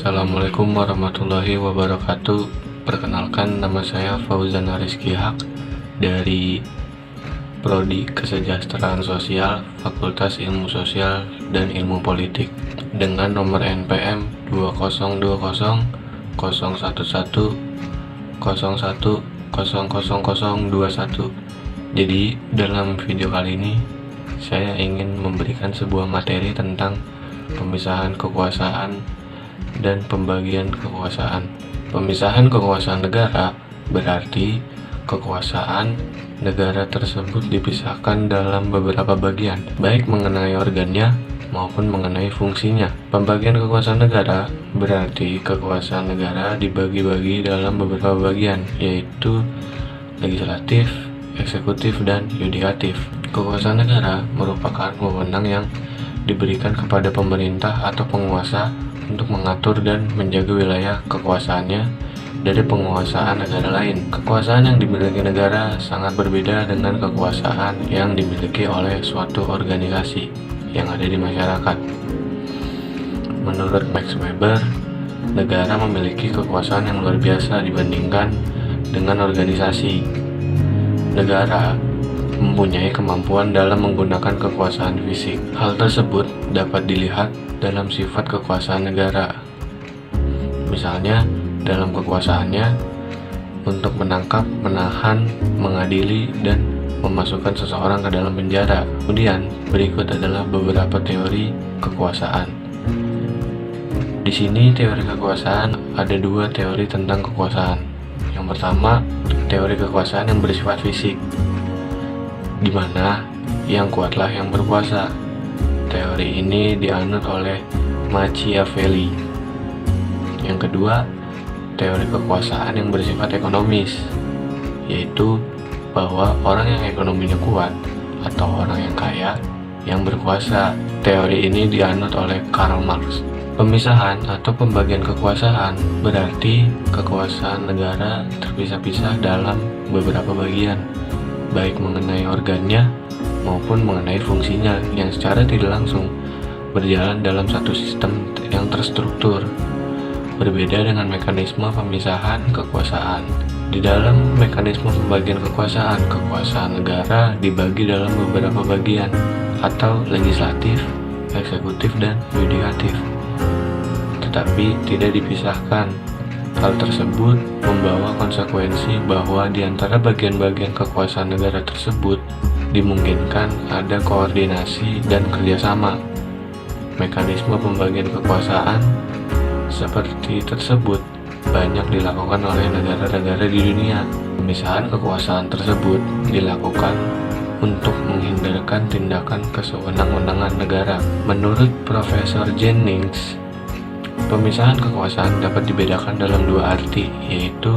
Assalamualaikum warahmatullahi wabarakatuh. Perkenalkan, nama saya Fauzan Rizky Haq dari Prodi Kesejahteraan Sosial, Fakultas Ilmu Sosial dan Ilmu Politik dengan nomor NPM 20200111000021. Jadi, dalam video kali ini saya ingin memberikan sebuah materi tentang pemisahan kekuasaan dan pembagian kekuasaan. Pemisahan kekuasaan negara berarti kekuasaan negara tersebut dipisahkan dalam beberapa bagian, baik mengenai organnya maupun mengenai fungsinya. Pembagian kekuasaan negara berarti kekuasaan negara dibagi-bagi dalam beberapa bagian, yaitu legislatif, eksekutif, dan yudikatif. Kekuasaan negara merupakan wewenang yang diberikan kepada pemerintah atau penguasa untuk mengatur dan menjaga wilayah kekuasaannya dari penguasaan negara lain. Kekuasaan yang dimiliki negara sangat berbeda dengan kekuasaan yang dimiliki oleh suatu organisasi yang ada di masyarakat. Menurut Max Weber, negara memiliki kekuasaan yang luar biasa dibandingkan dengan organisasi. Negara mempunyai kemampuan dalam menggunakan kekuasaan fisik. Hal tersebut dapat dilihat dalam sifat kekuasaan negara. Misalnya, dalam kekuasaannya untuk menangkap, menahan, mengadili, dan memasukkan seseorang ke dalam penjara. Kemudian, berikut adalah beberapa teori kekuasaan. Di sini teori kekuasaan ada dua teori tentang kekuasaan. Yang pertama, teori kekuasaan yang bersifat fisik, di mana yang kuatlah yang berkuasa. Teori ini dianut oleh Machiavelli. Yang kedua, teori kekuasaan yang bersifat ekonomis, yaitu bahwa orang yang ekonominya kuat atau orang yang kaya yang berkuasa. Teori ini dianut oleh Karl Marx. Pemisahan atau pembagian kekuasaan berarti kekuasaan negara terpisah-pisah dalam beberapa bagian, baik mengenai organnya maupun mengenai fungsinya yang secara tidak langsung berjalan dalam satu sistem yang terstruktur. Berbeda dengan mekanisme pemisahan kekuasaan. Di dalam mekanisme pembagian kekuasaan, kekuasaan negara dibagi dalam beberapa bagian atau legislatif, eksekutif, dan yudikatif, tetapi tidak dipisahkan. Hal tersebut membawa konsekuensi bahwa di antara bagian-bagian kekuasaan negara tersebut dimungkinkan ada koordinasi dan kerjasama. Mekanisme pembagian kekuasaan seperti tersebut banyak dilakukan oleh negara-negara di dunia. Pemisahan kekuasaan tersebut dilakukan untuk menghindarkan tindakan kesewenang-wenangan negara. Menurut Profesor Jennings, pemisahan kekuasaan dapat dibedakan dalam dua arti, yaitu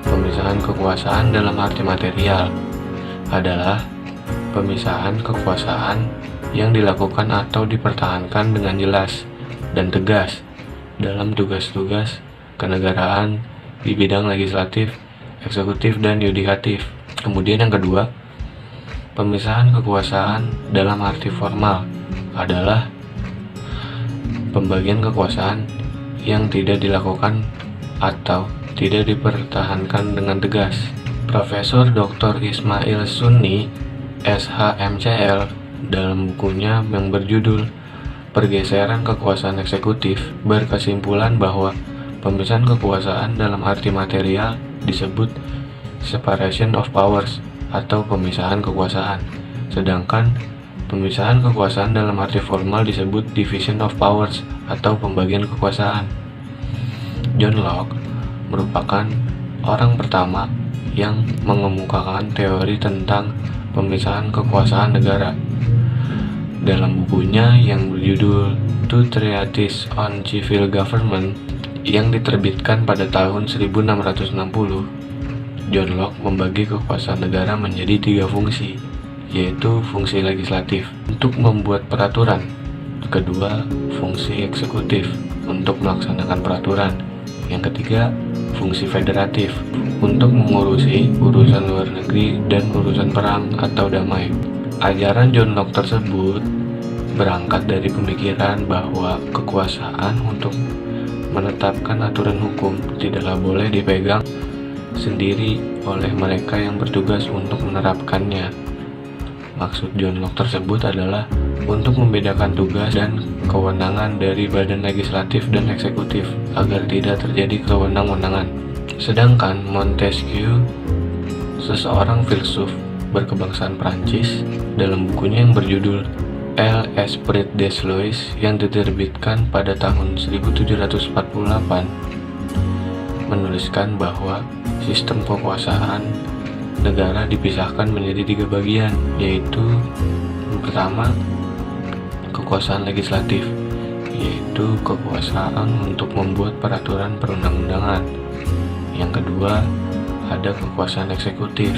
pemisahan kekuasaan dalam arti material adalah pemisahan kekuasaan yang dilakukan atau dipertahankan dengan jelas dan tegas dalam tugas-tugas kenegaraan di bidang legislatif, eksekutif, dan yudikatif. Kemudian yang kedua, pemisahan kekuasaan dalam arti formal adalah pembagian kekuasaan yang tidak dilakukan atau tidak dipertahankan dengan tegas. Profesor Dr. Ismail Sunni, SHMCL, dalam bukunya yang berjudul Pergeseran Kekuasaan Eksekutif berkesimpulan bahwa pemisahan kekuasaan dalam arti material disebut separation of powers atau pemisahan kekuasaan, sedangkan pemisahan kekuasaan dalam arti formal disebut division of powers atau pembagian kekuasaan. John Locke merupakan orang pertama yang mengemukakan teori tentang pemisahan kekuasaan negara. Dalam bukunya yang berjudul Two Treatises on Civil Government yang diterbitkan pada tahun 1660, John Locke membagi kekuasaan negara menjadi tiga fungsi, yaitu fungsi legislatif untuk membuat peraturan, kedua fungsi eksekutif untuk melaksanakan peraturan, yang ketiga fungsi federatif untuk mengurusi urusan luar negeri dan urusan perang atau damai. Ajaran John Locke tersebut berangkat dari pemikiran bahwa kekuasaan untuk menetapkan aturan hukum tidaklah boleh dipegang sendiri oleh mereka yang bertugas untuk menerapkannya. Maksud John Locke tersebut adalah untuk membedakan tugas dan kewenangan dari badan legislatif dan eksekutif agar tidak terjadi kewenang-wenangan. Sedangkan Montesquieu, seseorang filsuf berkebangsaan Prancis, dalam bukunya yang berjudul L'Esprit des Lois yang diterbitkan pada tahun 1748, menuliskan bahwa sistem kekuasaan negara dipisahkan menjadi 3 bagian, yaitu yang pertama, kekuasaan legislatif, yaitu kekuasaan untuk membuat peraturan perundang-undangan. Yang kedua, ada kekuasaan eksekutif,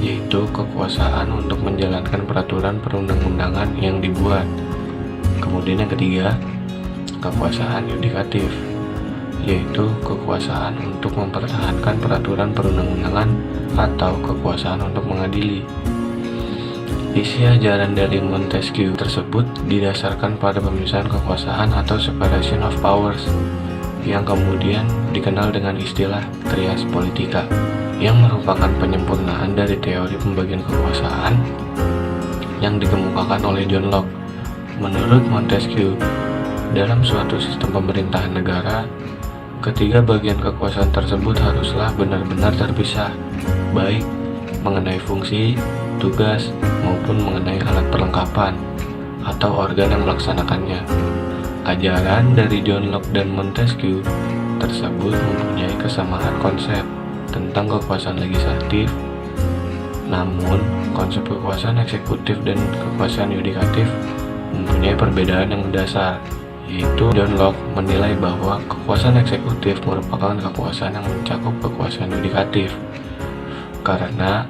yaitu kekuasaan untuk menjalankan peraturan perundang-undangan yang dibuat. Kemudian yang ketiga, kekuasaan yudikatif, yaitu kekuasaan untuk mempertahankan peraturan perundang-undangan atau kekuasaan untuk mengadili. Isi ajaran dari Montesquieu tersebut didasarkan pada pemisahan kekuasaan atau separation of powers, yang kemudian dikenal dengan istilah trias politica, yang merupakan penyempurnaan dari teori pembagian kekuasaan yang dikemukakan oleh John Locke. Menurut Montesquieu, dalam suatu sistem pemerintahan negara, ketiga bagian kekuasaan tersebut haruslah benar-benar terpisah, baik mengenai fungsi, tugas, maupun mengenai alat perlengkapan atau organ yang melaksanakannya. Ajaran dari John Locke dan Montesquieu tersebut mempunyai kesamaan konsep tentang kekuasaan legislatif, namun konsep kekuasaan eksekutif dan kekuasaan yudikatif mempunyai perbedaan yang mendasar, yaitu John Locke menilai bahwa kekuasaan eksekutif merupakan kekuasaan yang mencakup kekuasaan yudikatif, karena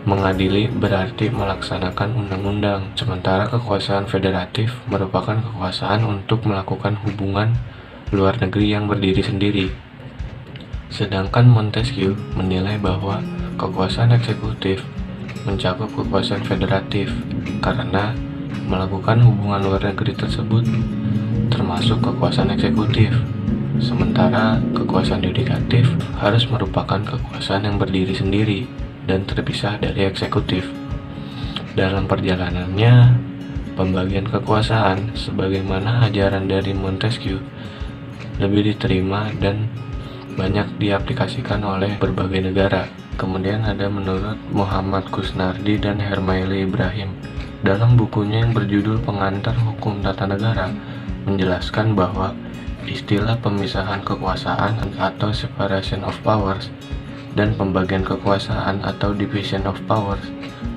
mengadili berarti melaksanakan undang-undang, sementara kekuasaan federatif merupakan kekuasaan untuk melakukan hubungan luar negeri yang berdiri sendiri. Sedangkan Montesquieu menilai bahwa kekuasaan eksekutif mencakup kekuasaan federatif karena melakukan hubungan luar negeri tersebut termasuk kekuasaan eksekutif, sementara kekuasaan yudikatif harus merupakan kekuasaan yang berdiri sendiri dan terpisah dari eksekutif. Dalam perjalanannya, pembagian kekuasaan sebagaimana ajaran dari Montesquieu lebih diterima dan banyak diaplikasikan oleh berbagai negara. Kemudian ada menurut Muhammad Kusnardi dan Hermaele Ibrahim dalam bukunya yang berjudul Pengantar Hukum Tata Negara, menjelaskan bahwa istilah pemisahan kekuasaan atau separation of powers dan pembagian kekuasaan atau division of powers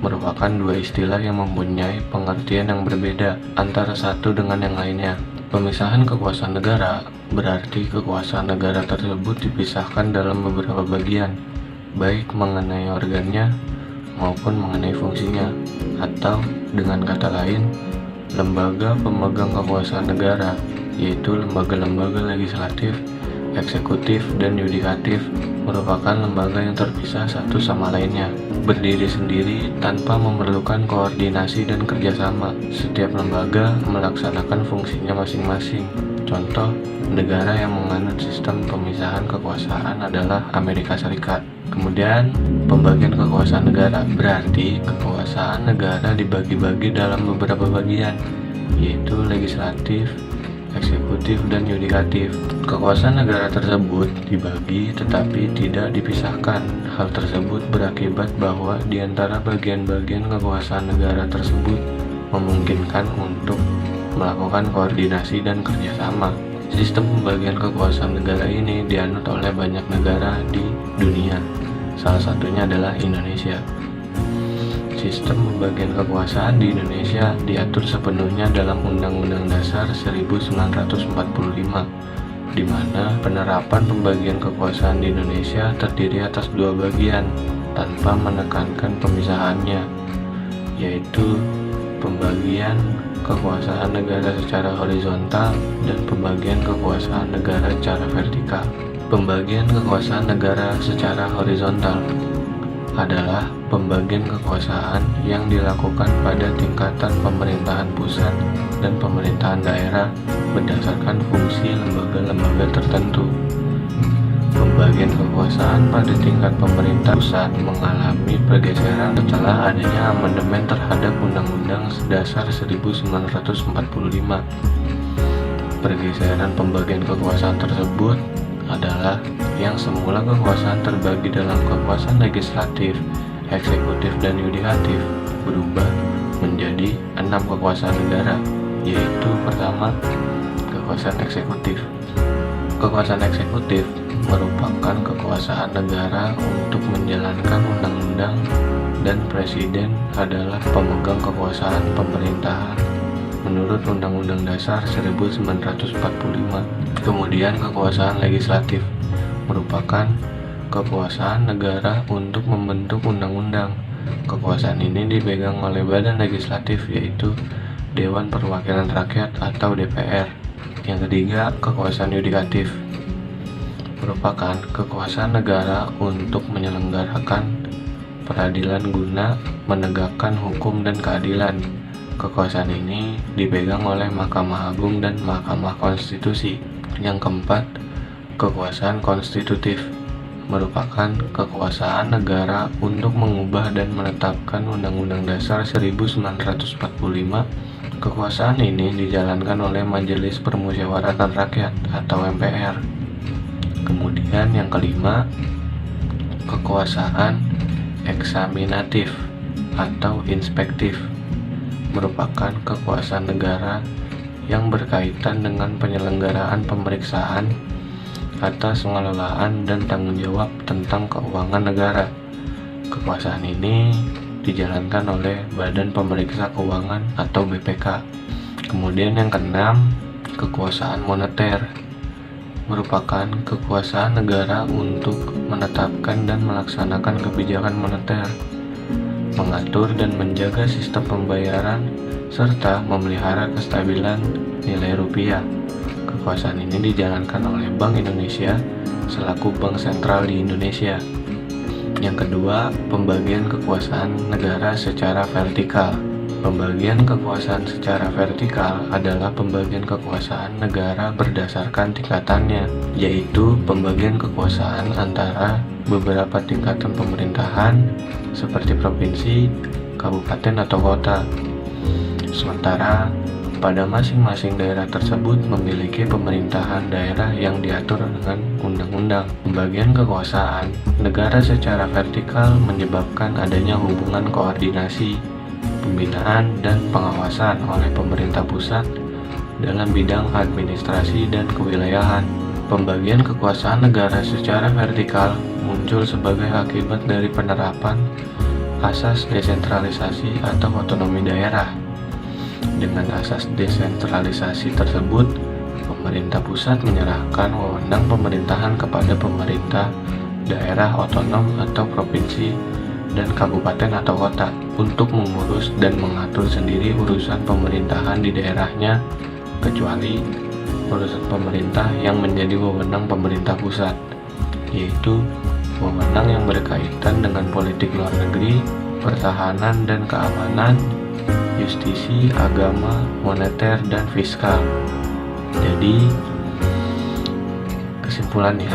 merupakan 2 istilah yang mempunyai pengertian yang berbeda antara satu dengan yang lainnya. Pemisahan kekuasaan negara berarti kekuasaan negara tersebut dipisahkan dalam beberapa bagian, baik mengenai organnya maupun mengenai fungsinya, atau dengan kata lain, lembaga pemegang kekuasaan negara, yaitu lembaga-lembaga legislatif, eksekutif, dan yudikatif merupakan lembaga yang terpisah satu sama lainnya, berdiri sendiri tanpa memerlukan koordinasi dan kerjasama. Setiap lembaga melaksanakan fungsinya masing-masing. Contoh, negara yang menganut sistem pemisahan kekuasaan adalah Amerika Serikat. Kemudian, pembagian kekuasaan negara berarti kekuasaan negara dibagi-bagi dalam beberapa bagian, yaitu legislatif, eksekutif, dan yudikatif. Kekuasaan negara tersebut dibagi tetapi tidak dipisahkan. Hal tersebut berakibat bahwa di antara bagian-bagian kekuasaan negara tersebut memungkinkan untuk melakukan koordinasi dan kerjasama. Sistem pembagian kekuasaan negara ini dianut oleh banyak negara di dunia, salah satunya adalah Indonesia. Sistem pembagian kekuasaan di Indonesia diatur sepenuhnya dalam Undang-Undang Dasar 1945, di mana penerapan pembagian kekuasaan di Indonesia terdiri atas 2 bagian tanpa menekankan pemisahannya, yaitu pembagian kekuasaan negara secara horizontal dan pembagian kekuasaan negara secara vertikal. Pembagian kekuasaan negara secara horizontal adalah pembagian kekuasaan yang dilakukan pada tingkatan pemerintahan pusat dan pemerintahan daerah berdasarkan fungsi lembaga-lembaga tertentu. Pembagian kekuasaan pada tingkat pemerintah pusat mengalami pergeseran setelah adanya amandemen terhadap Undang-Undang Dasar 1945. Pergeseran pembagian kekuasaan tersebut adalah yang semula kekuasaan terbagi dalam kekuasaan legislatif, eksekutif, dan yudikatif berubah menjadi 6 kekuasaan negara, yaitu pertama, kekuasaan eksekutif. Kekuasaan eksekutif merupakan kekuasaan negara untuk menjalankan undang-undang dan presiden adalah pemegang kekuasaan pemerintahan menurut Undang-Undang Dasar 1945. Kemudian kekuasaan legislatif merupakan kekuasaan negara untuk membentuk undang-undang. Kekuasaan ini dipegang oleh badan legislatif, yaitu Dewan Perwakilan Rakyat atau DPR. Yang ketiga, kekuasaan yudikatif merupakan kekuasaan negara untuk menyelenggarakan peradilan guna menegakkan hukum dan keadilan. Kekuasaan ini dipegang oleh Mahkamah Agung dan Mahkamah Konstitusi. Yang keempat, kekuasaan konstitutif merupakan kekuasaan negara untuk mengubah dan menetapkan Undang-Undang Dasar 1945. Kekuasaan ini dijalankan oleh Majelis Permusyawaratan Rakyat atau MPR. Kemudian yang kelima, kekuasaan eksaminatif atau inspektif merupakan kekuasaan negara yang berkaitan dengan penyelenggaraan pemeriksaan atas pengelolaan dan tanggung jawab tentang keuangan negara. Kekuasaan ini dijalankan oleh Badan Pemeriksa Keuangan atau BPK. Kemudian yang keenam, kekuasaan moneter merupakan kekuasaan negara untuk menetapkan dan melaksanakan kebijakan moneter, mengatur dan menjaga sistem pembayaran, serta memelihara kestabilan nilai rupiah. Kekuasaan ini dijalankan oleh Bank Indonesia selaku bank sentral di Indonesia. Yang kedua, pembagian kekuasaan negara secara vertikal. Pembagian kekuasaan secara vertikal adalah pembagian kekuasaan negara berdasarkan tingkatannya, yaitu pembagian kekuasaan antara beberapa tingkatan pemerintahan seperti provinsi, kabupaten, atau kota. Sementara pada masing-masing daerah tersebut memiliki pemerintahan daerah yang diatur dengan undang-undang. Pembagian kekuasaan negara secara vertikal menyebabkan adanya hubungan koordinasi, pembinaan, dan pengawasan oleh pemerintah pusat dalam bidang administrasi dan kewilayahan. Pembagian kekuasaan negara secara vertikal muncul sebagai akibat dari penerapan asas desentralisasi atau otonomi daerah. Dengan asas desentralisasi tersebut, pemerintah pusat menyerahkan wewenang pemerintahan kepada pemerintah daerah otonom atau provinsi dan kabupaten atau kota untuk mengurus dan mengatur sendiri urusan pemerintahan di daerahnya, kecuali urusan pemerintah yang menjadi wewenang pemerintah pusat, yaitu wewenang yang berkaitan dengan politik luar negeri, pertahanan dan keamanan, justisi, agama, moneter, dan fiskal. Jadi, kesimpulannya,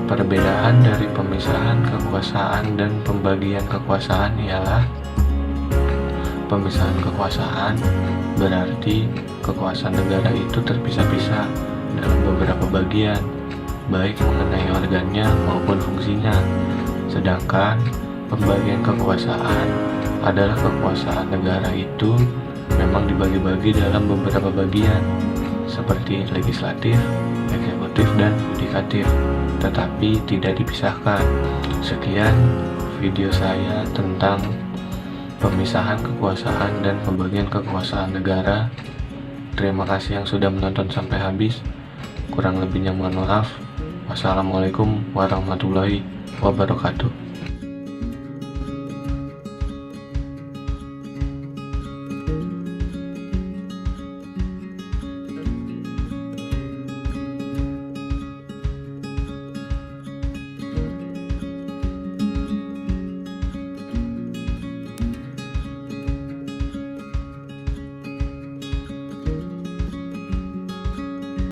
perbedaan dari pemisahan kekuasaan dan pembagian kekuasaan ialah pemisahan kekuasaan berarti kekuasaan negara itu terpisah-pisah dalam beberapa bagian, baik mengenai organnya maupun fungsinya. Sedangkan pembagian kekuasaan adalah kekuasaan negara itu memang dibagi-bagi dalam beberapa bagian seperti legislatif, eksekutif, dan yudikatif, tetapi tidak dipisahkan. Sekian video saya tentang pemisahan kekuasaan dan pembagian kekuasaan negara. Terima kasih yang sudah menonton sampai habis. Kurang lebihnya mohon maaf. Wassalamualaikum warahmatullahi wabarakatuh.